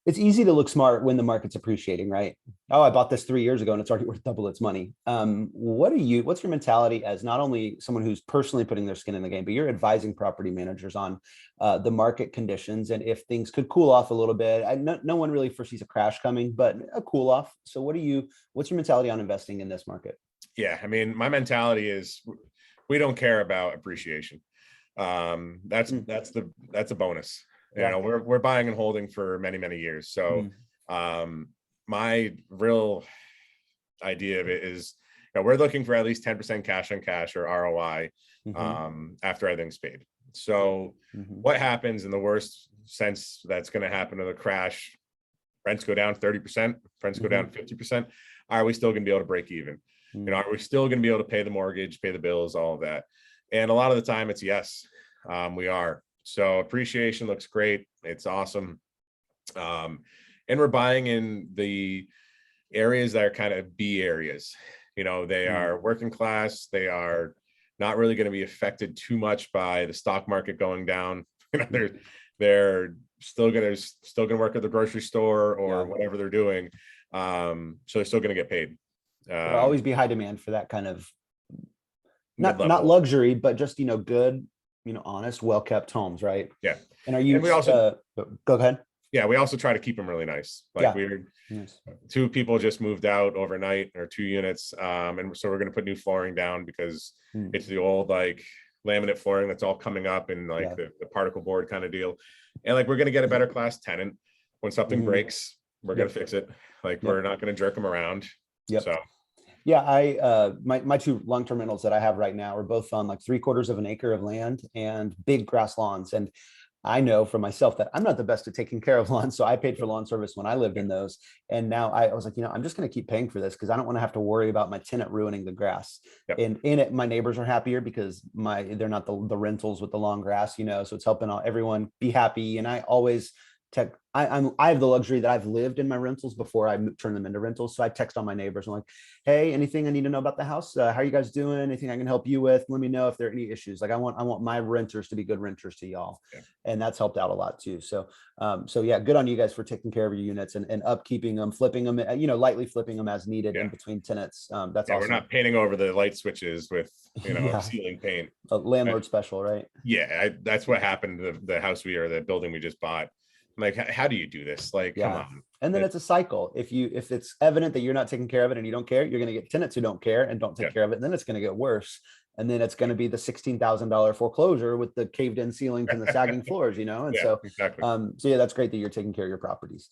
It's easy to look smart when the market's appreciating, right? Oh, I bought this 3 years ago and it's already worth double its money. What's your mentality as not only someone who's personally putting their skin in the game, but you're advising property managers on the market conditions and if things could cool off a little bit? No one really foresees a crash coming, but a cool off. So what's your mentality on investing in this market? Yeah, I mean, my mentality is we don't care about appreciation. That's a bonus. You know, we're buying and holding for many, many years. So my real idea of it is, you know, we're looking for at least 10% cash on cash or ROI after everything's paid. So what happens in the worst sense that's going to happen to the crash? Rents go down 30%, rents go down 50%. Are we still going to be able to break even? You know, are we still going to be able to pay the mortgage, pay the bills, all of that? And a lot of the time it's yes, we are. So appreciation looks great. It's awesome. And we're buying in the areas that are kind of B areas. You know, they are working class. They are not really going to be affected too much by the stock market going down. You know, they're still going to work at the grocery store or whatever they're doing. So they're still going to get paid. There'll always be high demand for that kind of not luxury, but just, you know, good, you know, honest, well-kept homes, right? Yeah. And we also go ahead. Yeah, we also try to keep them really nice. Like two people just moved out overnight, or 2 units. And so we're going to put new flooring down because it's the old like laminate flooring that's all coming up and like the particle board kind of deal. And like we're going to get a better class tenant. When something breaks, we're going to fix it. Like we're not going to jerk them around. So yeah, my 2 long-term rentals that I have right now are both on like 3/4 of an acre of land and big grass lawns. And I know for myself that I'm not the best at taking care of lawns. So I paid for lawn service when I lived in those. And now I was like, you know, I'm just going to keep paying for this because I don't want to have to worry about my tenant ruining the grass. And in it, my neighbors are happier because they're not the rentals with the long grass, you know, so it's helping everyone be happy. And I always I have the luxury that I've lived in my rentals before I turn them into rentals. So I text all my neighbors. I'm like, hey, anything I need to know about the house? How are you guys doing? Anything I can help you with? Let me know if there are any issues. Like I want my renters to be good renters to y'all. And that's helped out a lot too. So, yeah, good on you guys for taking care of your units and upkeeping them, flipping them, you know, lightly flipping them as needed in between tenants. That's awesome. We're not painting over the light switches with, you know, ceiling paint. A landlord special, right? Yeah, that's what happened to the building we just bought. Like, how do you do this? Like, come on. And then it's a cycle. If it's evident that you're not taking care of it and you don't care, you're going to get tenants who don't care and don't take care of it. And then it's going to get worse. And then it's going to be the $16,000 foreclosure with the caved in ceilings and the sagging floors, you know? And so yeah, that's great that you're taking care of your properties.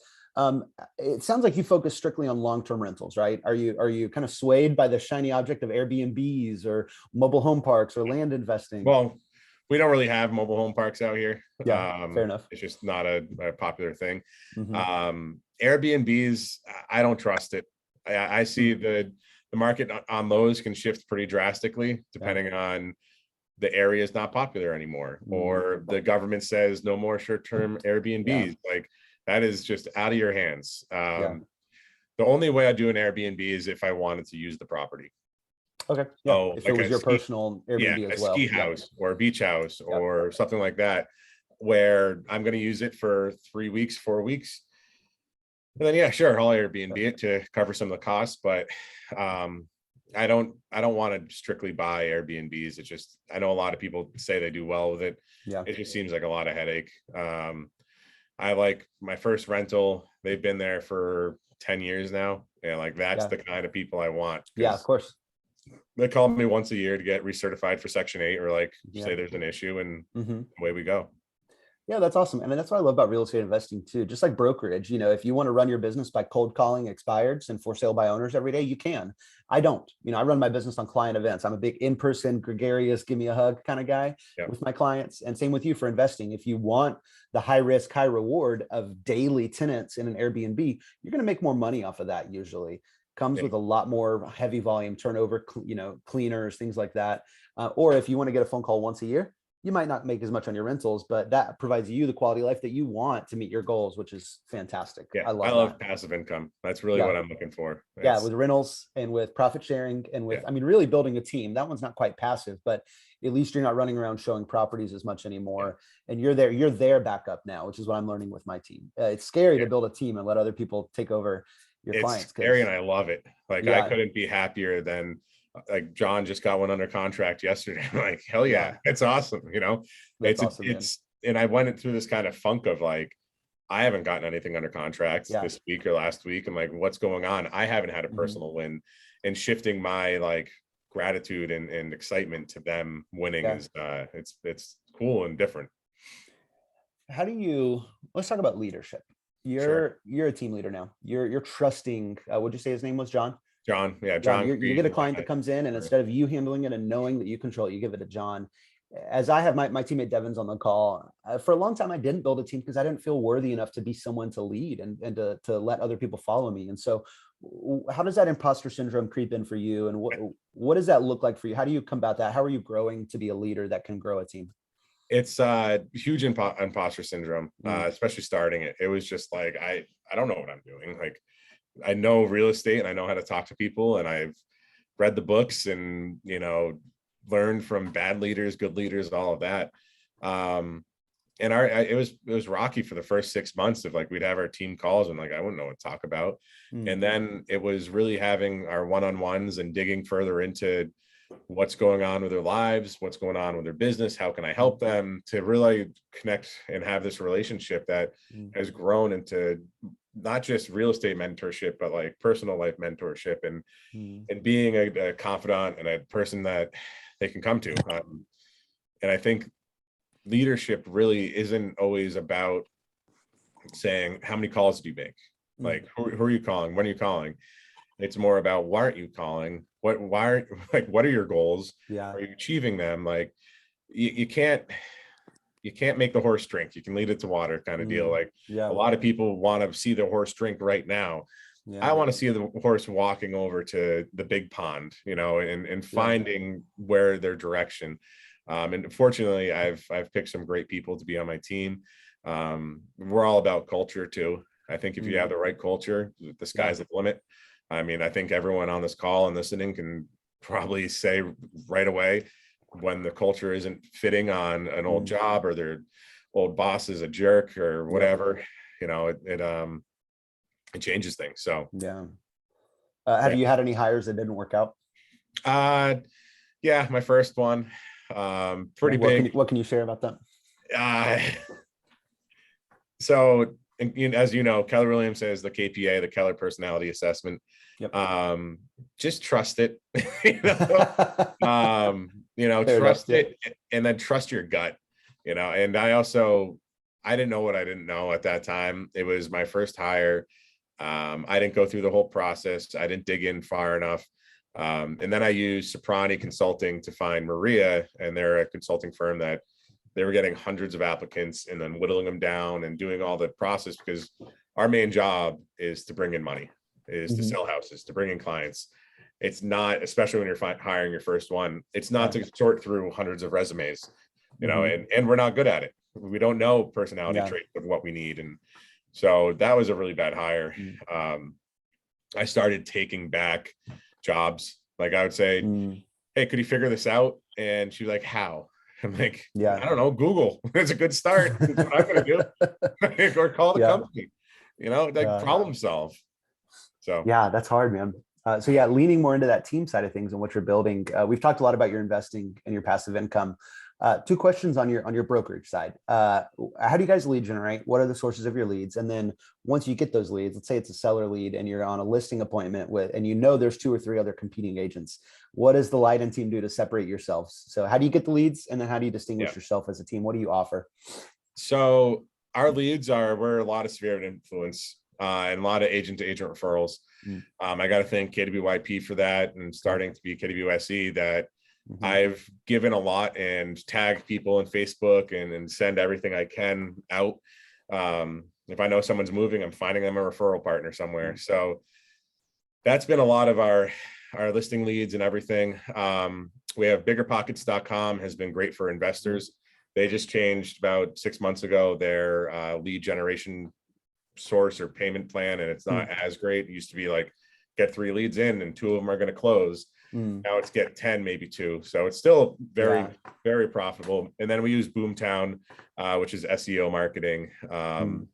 It sounds like you focus strictly on long-term rentals, right? Are you kind of swayed by the shiny object of Airbnbs or mobile home parks or land investing? Well, we don't really have mobile home parks out here. Fair enough. It's just not a popular thing. Airbnbs, I don't trust it. I see the market on those can shift pretty drastically depending on the area is not popular anymore, or the government says no more short-term Airbnbs. Like that is just out of your hands. The only way I do an Airbnb is if I wanted to use the property. Okay. Yeah. So if like it was your personal Airbnb as well. A ski house or a beach house or something like that, where I'm going to use it for 3 weeks, 4 weeks. And then, sure, I'll Airbnb it to cover some of the costs, but I don't want to strictly buy Airbnbs. It's just, I know a lot of people say they do well with it. Yeah. It just seems like a lot of headache. I like my first rental. They've been there for 10 years now. Yeah. Like that's the kind of people I want. Yeah, of course. They call me once a year to get recertified for Section 8 or like say there's an issue and away we go. Yeah, that's awesome. And that's what I love about real estate investing too. Just like brokerage, if you want to run your business by cold calling expireds and for sale by owners every day, you can. I don't. I run my business on client events. I'm a big in-person, gregarious, give me a hug kind of guy Yeah. with my clients. And same with you for investing. If you want the high risk, high reward of daily tenants in an Airbnb, you're going to make more money off of that usually. Comes Yeah. with a lot more heavy volume turnover, cleaners, things like that. Or if you want to get a phone call once a year, you might not make as much on your rentals, but that provides you the quality of life that you want to meet your goals, which is fantastic. Yeah. I I love love that. passive income. That's really Yeah. what I'm looking for. Yeah. It's With rentals and with profit sharing and with, yeah. really building a team. That one's not quite passive, but at least you're not running around showing properties as much anymore. And you're their backup now, which is what I'm learning with my team. It's scary Yeah. to build a team and let other people take over your It's clients. scary and Cause I love it. Like I yeah, couldn't be happier than like John just got one under contract yesterday. I'm like, hell yeah, yeah, it's awesome. that's awesome, man. And I went through this kind of funk of like, I haven't gotten anything under contract Yeah. this week or last week. I'm like, what's going on? I haven't had a Mhm. personal win, and shifting my like gratitude and excitement to them winning Yeah. is it's cool and different. Let's talk about leadership. Sure. You're a team leader now. You're trusting, would you say his name was John? John. Yeah. John, John you Creed. get a client that comes in and instead of you handling it and knowing that you control it, you give it to John. As I have my teammate Devin's on the call, for a long time, I didn't build a team because I didn't feel worthy enough to be someone to lead and to let other people follow me. And so how does that imposter syndrome creep in for you? And what does that look like for you? How do you combat that? How are you growing to be a leader that can grow a team? It's huge imposter syndrome, Mm, especially starting it. It was just like I don't know what I'm doing. Like I know real estate and I know how to talk to people and I've read the books and learned from bad leaders, good leaders, all of that. And it was rocky for the first 6 months of like we'd have our team calls and like I wouldn't know what to talk about. mm, And then it was really having our one-on-ones and digging further into what's going on with their lives, what's going on with their business, how can I help them, to really connect and have this relationship that mm, has grown into not just real estate mentorship, but like personal life mentorship and mm, being a confidant and a person that they can come to. And I think leadership really isn't always about saying how many calls do you make, mm. like who are you calling, when are you calling. It's more about why aren't you calling, why aren't like what are your goals, Yeah. are you achieving them. Like you can't make the horse drink, you can lead it to water kind of deal. Mm, Like a yeah. lot of people want to see the horse drink right now. I Yeah. want to see the horse walking over to the big pond, and Yeah. finding where their direction. And fortunately, I've picked some great people to be on my team. We're all about culture too. I think if you have Mm, the right culture, the yeah. sky's the limit. I mean, I think everyone on this call and listening can probably say right away when the culture isn't fitting on an old Mm, job or their old boss is a jerk or yep. whatever. It changes things. So Yeah. Have yeah. you had any hires that didn't work out? Uh yeah, my first one. Yeah. Pretty big. What can you share about that? Uh so as you know, Keller Williams says the KPA, the Keller Personality Assessment. Yep. Just trust it. you know, Fair enough. trust Yeah. it and then trust your gut. And I didn't know what I didn't know at that time. It was my first hire. I didn't go through the whole process. I didn't dig in far enough. And then I used Soprani Consulting to find Maria, and they're a consulting firm that they were getting hundreds of applicants and then whittling them down and doing all the process, because our main job is to bring in money, is to Mhm. sell houses, to bring in clients. It's not, especially when you're hiring your first one, it's not Yeah. to sort through hundreds of resumes, Mhm. and we're not good at it. We don't know personality Yeah. traits of what we need. And so that was a really bad hire. Mm, I started taking back jobs. Like I would say, mm, hey, could you figure this out? And she's like, how? I'm like, yeah. I don't know, Google. It's a good start. That's what I'm gonna do. Or call the Yeah. company, like Yeah. problem solve. So Yeah, that's hard, man. So yeah, leaning more into that team side of things and what you're building. We've talked a lot about your investing and your passive income. Two questions on your brokerage side. How do you guys lead generate? What are the sources of your leads? And then once you get those leads, let's say it's a seller lead and you're on a listing appointment with, and there's 2 or 3 other competing agents. What does the Leyden team do to separate yourselves? So how do you get the leads? And then how do you yeah. distinguish yourself as a team? What do you offer? So our leads we're a lot of sphere of influence and a lot of agent to agent referrals. Mm. I got to thank KWYP for that, and starting to be KWSE, that I've given a lot and tagged people in Facebook and send everything I can out. If I know someone's moving, I'm finding them a referral partner somewhere. So that's been a lot of our listing leads and everything. We have biggerpockets.com, has been great for investors. They just changed about 6 months ago their lead generation source or payment plan, and it's not as great. It used to be like get 3 leads in and 2 of them are going to close. Now it's get 10, maybe 2. So it's still very, very profitable. And then we use Boomtown, which is SEO marketing. And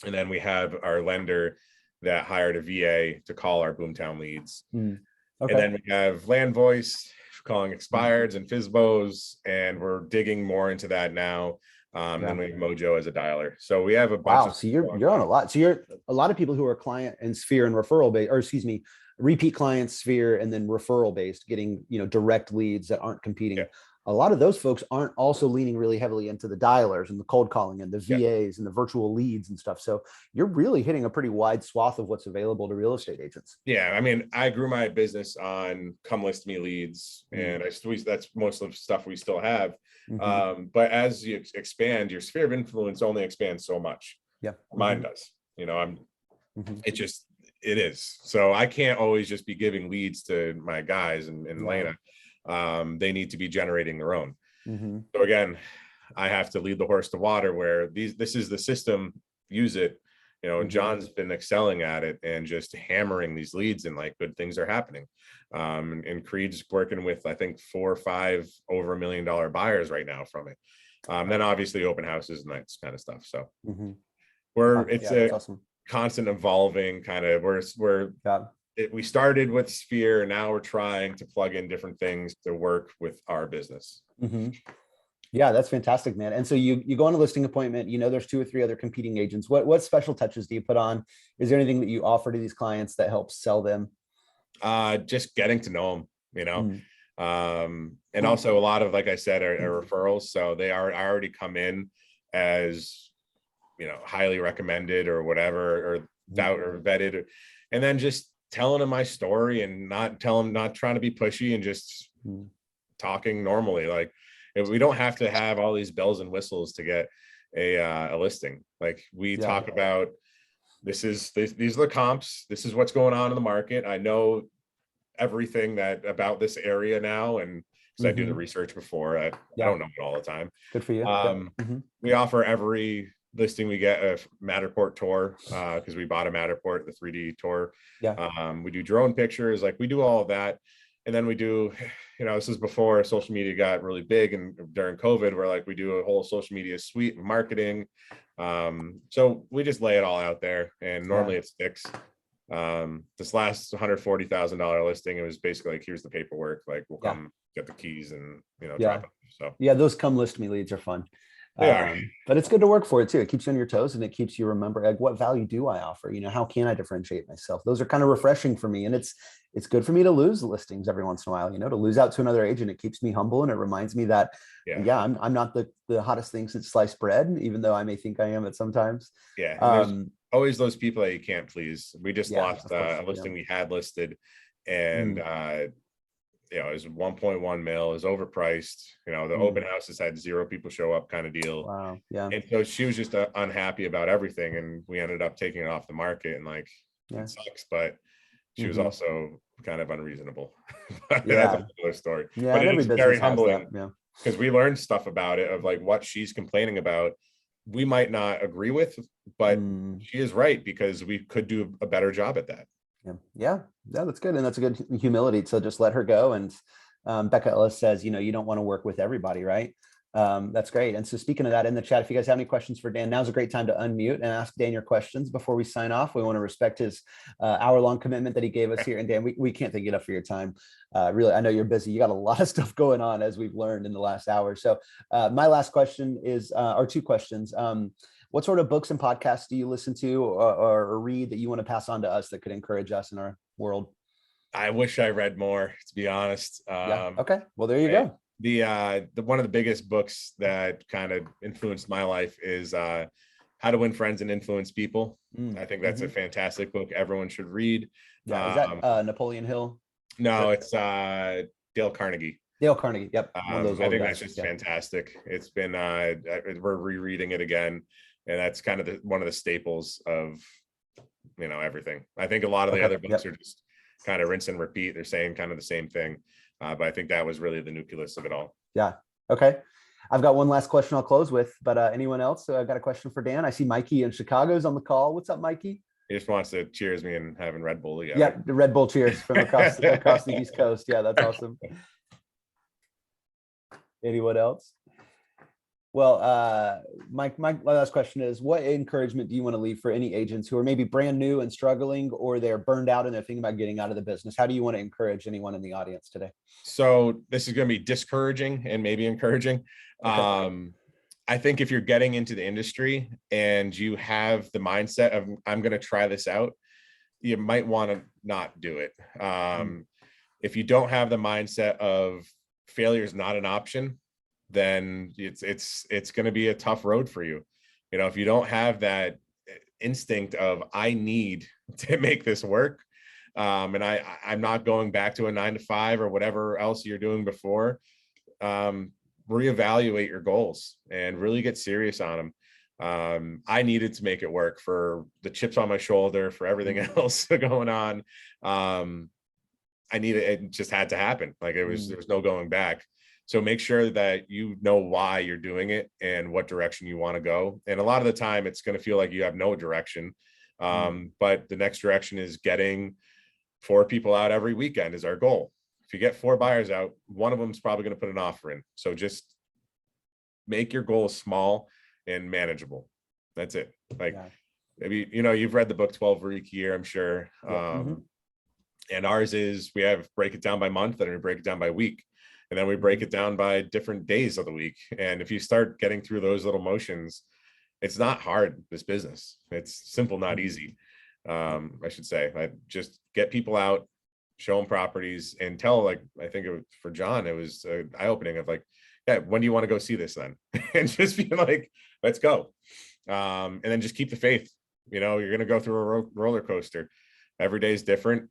then we have our lender that hired a VA to call our Boomtown leads. And then we have Land Voice calling expireds and FSBOs, and we're digging more into that now. And we have Mojo as a dialer. So we have a bunch of. So you're on a lot. So you're a lot of people who are client and sphere and referral based, or excuse me, repeat client sphere and then referral based, getting, direct leads that aren't competing. A lot of those folks aren't also leaning really heavily into the dialers and the cold calling and the VAs and the virtual leads and stuff. So you're really hitting a pretty wide swath of what's available to real estate agents. Yeah. I mean, I grew my business on come list me leads, and that's most of the stuff we still have. But as you expand, your sphere of influence only expands so much. Mine does, it is. So I can't always just be giving leads to my guys in Lena. They need to be generating their own. So again, I have to lead the horse to water, where this is the system, use it, and John's been excelling at it and just hammering these leads, and like good things are happening. And Creed's working with, I think, 4 or 5 over $1 million buyers right now from it. Then obviously open houses and that kind of stuff. So it's a awesome, constant evolving kind of, we started with Sphere, and now we're trying to plug in different things to work with our business. Yeah, that's fantastic, man. And so you go on a listing appointment, there's 2 or 3 other competing agents. What special touches do you put on? Is there anything that you offer to these clients that helps sell them? Just getting to know them, and also a lot of, like I said, are referrals. So they already come in as, highly recommended or whatever, or vetted, and then just telling them my story and not trying to be pushy, and just talking normally. Like, if we don't have to have all these bells and whistles to get a listing. Like we talk about, these are the comps. This is what's going on in the market. I know everything about this area now, and because I do the research before, I don't know it all the time. Good for you. We offer every listing we get a Matterport tour, because we bought a Matterport, the 3D tour. We do drone pictures, like we do all of that. And then we do, this is before social media got really big, and during COVID, where like we do a whole social media suite of marketing. So we just lay it all out there, and normally it sticks. This last $140,000 listing, it was basically like, here's the paperwork, like we'll come get the keys and drop it. So those come list me leads are fun. But it's good to work for it too. It keeps you on your toes, and it keeps you remember, like, what value do I offer? How can I differentiate myself? Those are kind of refreshing for me. And it's good for me to lose listings every once in a while, to lose out to another agent. It keeps me humble, and it reminds me that, I'm not the hottest thing since sliced bread, even though I may think I am at sometimes. There's always those people that you can't please. We just lost a listing we had listed, and it was 1.1 mil, is overpriced. The open houses had 0 people show up, kind of deal. Wow. Yeah. And so she was just unhappy about everything, and we ended up taking it off the market, and like, it sucks, but she was also kind of unreasonable. That's another story. But it's very humbling, because we learned stuff about it, of like what she's complaining about. We might not agree with, but she is right, because we could do a better job at that. Yeah, that's good. And that's a good humility. So just let her go. And Becca Ellis says, you don't want to work with everybody, right? That's great. And so speaking of that, in the chat, if you guys have any questions for Dan, now's a great time to unmute and ask Dan your questions before we sign off. We want to respect his hour-long commitment that he gave us here. And Dan, we can't thank you enough for your time. Really, I know you're busy. You got a lot of stuff going on, as we've learned in the last hour. So my last question is, or 2 questions. What sort of books and podcasts do you listen to or read that you want to pass on to us that could encourage us in our world? I wish I read more, to be honest. Okay. Well, there you go. The one of the biggest books that kind of influenced my life is How to Win Friends and Influence People. I think that's a fantastic book. Everyone should read. Yeah, is that Napoleon Hill? No, it's Dale Carnegie. Dale Carnegie. Yep, one of those I old think guys. that's just fantastic. It's been we're rereading it again, and that's kind of one of the staples of everything. I think a lot of the other books are just kind of rinse and repeat. They're saying kind of the same thing, but I think that was really the nucleus of it all. Yeah. Okay. I've got one last question I'll close with, but anyone else? So I've got a question for Dan. I see Mikey in Chicago's on the call. What's up, Mikey? He just wants to cheers me and having Red Bull together. Yeah, the Red Bull cheers from across the East Coast. Yeah, that's awesome. Anyone else? Well, my last question is, what encouragement do you want to leave for any agents who are maybe brand new and struggling, or they're burned out and they're thinking about getting out of the business? How do you want to encourage anyone in the audience today? So this is going to be discouraging and maybe encouraging. Okay. I think if you're getting into the industry and you have the mindset of, I'm going to try this out, you might want to not do it. If you don't have the mindset of failure is not an option, then it's going to be a tough road for you. If you don't have that instinct of, I need to make this work, and I'm not going back to a 9-to-5 or whatever else you're doing before, reevaluate your goals and really get serious on them. I needed to make it work for the chips on my shoulder, for everything else going on. It just had to happen. Like there was no going back. So make sure that you know why you're doing it and what direction you want to go. And a lot of the time it's going to feel like you have no direction. But the next direction is getting 4 people out every weekend is our goal. If you get 4 buyers out, one of them is probably going to put an offer in. So just make your goals small and manageable. That's it. Like maybe, you've read the book 12 Week Year, I'm sure. And ours is, we have break it down by month and we break it down by week. And then we break it down by different days of the week. And if you start getting through those little motions, it's not hard, this business. It's simple, not easy. I should say. I just get people out, show them properties, and tell, like, I think for John, it was eye-opening of like, yeah, when do you want to go see this then? And just be like, let's go. And then just keep the faith. You're going to go through a roller coaster. Every day is different.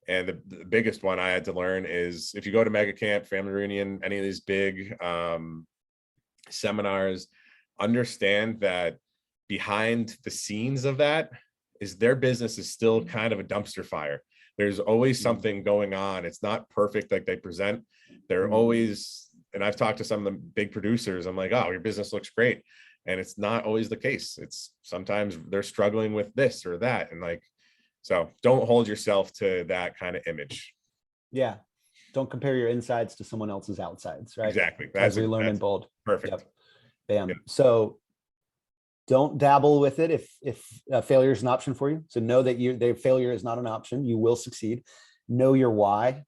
And the biggest one I had to learn is, if you go to Mega Camp, Family Reunion, any of these big seminars, understand that behind the scenes of that is their business is still kind of a dumpster fire. There's always something going on. It's not perfect like they present. They're always, and I've talked to some of the big producers, I'm like, oh, your business looks great. And it's not always the case. It's sometimes they're struggling with this or that. And like, so don't hold yourself to that kind of image. Yeah. Don't compare your insides to someone else's outsides, right? Exactly. As we learn in Bold. Perfect. Yep. Bam. Yep. So don't dabble with it if failure is an option for you. So know that failure is not an option. You will succeed. Know your why.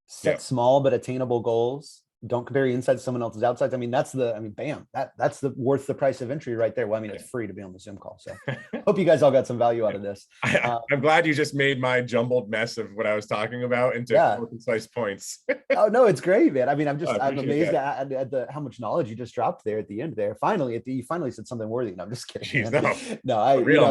Set small but attainable goals. Don't compare your inside to someone else's outsides. Bam. That's worth the price of entry right there. Well, it's free to be on the Zoom call. So hope you guys all got some value out of this. I'm glad you just made my jumbled mess of what I was talking about into 4 concise points. Oh no, it's great, man. I'm amazed at how much knowledge you just dropped there at the end there. You finally said something worthy. No, I'm just kidding. Jeez, no,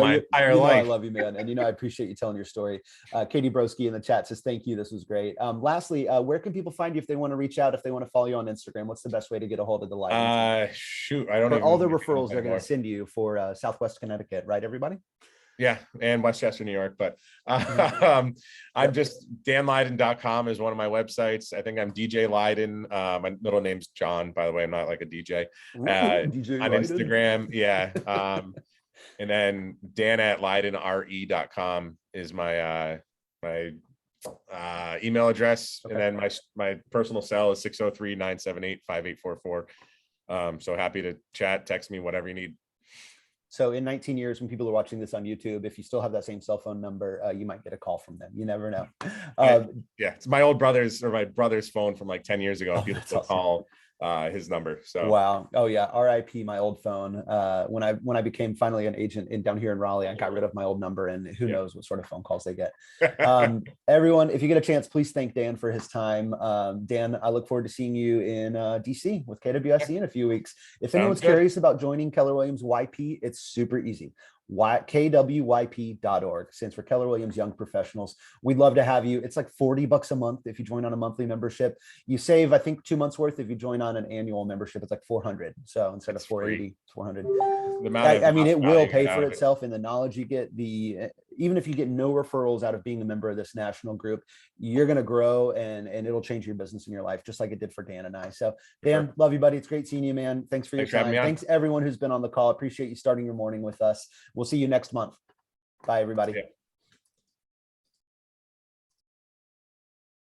my entire life. I love you, man. And I appreciate you telling your story. Katie Broski in the chat says, thank you. This was great. Lastly, where can people find you if they want to reach out, if they want to follow you on Instagram? What's the best way to get a hold of the live? Shoot, I don't know. All the referrals they're going to send you for Southwest Connecticut, right, everybody? Yeah, and Westchester, New York. But I'm just danleyden.com is one of my websites. I think I'm DJ Leyden. My middle name's John, by the way. I'm not like a DJ. DJ on Leyden. Instagram, yeah. And then dan@leydenre.com is my email address. Okay. And then my personal cell is 603-978-5844. So happy to chat, text me, whatever you need. So in 19 years, when people are watching this on YouTube, if you still have that same cell phone number, you might get a call from them. You never know. Yeah, it's my brother's phone from like 10 years ago. People still call. his number. So wow. Oh yeah. RIP my old phone. When I became finally an agent down here in Raleigh, I got rid of my old number, and who knows what sort of phone calls they get. Everyone, if you get a chance, please thank Dan for his time. Dan, I look forward to seeing you in DC with KWSC in a few weeks. If anyone's curious about joining Keller Williams YP, it's super easy. KWYP.org stands for Keller Williams Young Professionals. We'd love to have you. It's like $40 a month if you join on a monthly membership. You save, I think, 2 months worth if you join on an annual membership. It's like 400. So instead of 480, it's 400. I mean, it will pay for itself, and the knowledge you get, even if you get no referrals out of being a member of this national group, you're going to grow, and it'll change your business and your life, just like it did for Dan and I. So Dan, love you, buddy. It's great seeing you, man. Thanks for your time. Thanks everyone who's been on the call. Appreciate you starting your morning with us. We'll see you next month. Bye, everybody.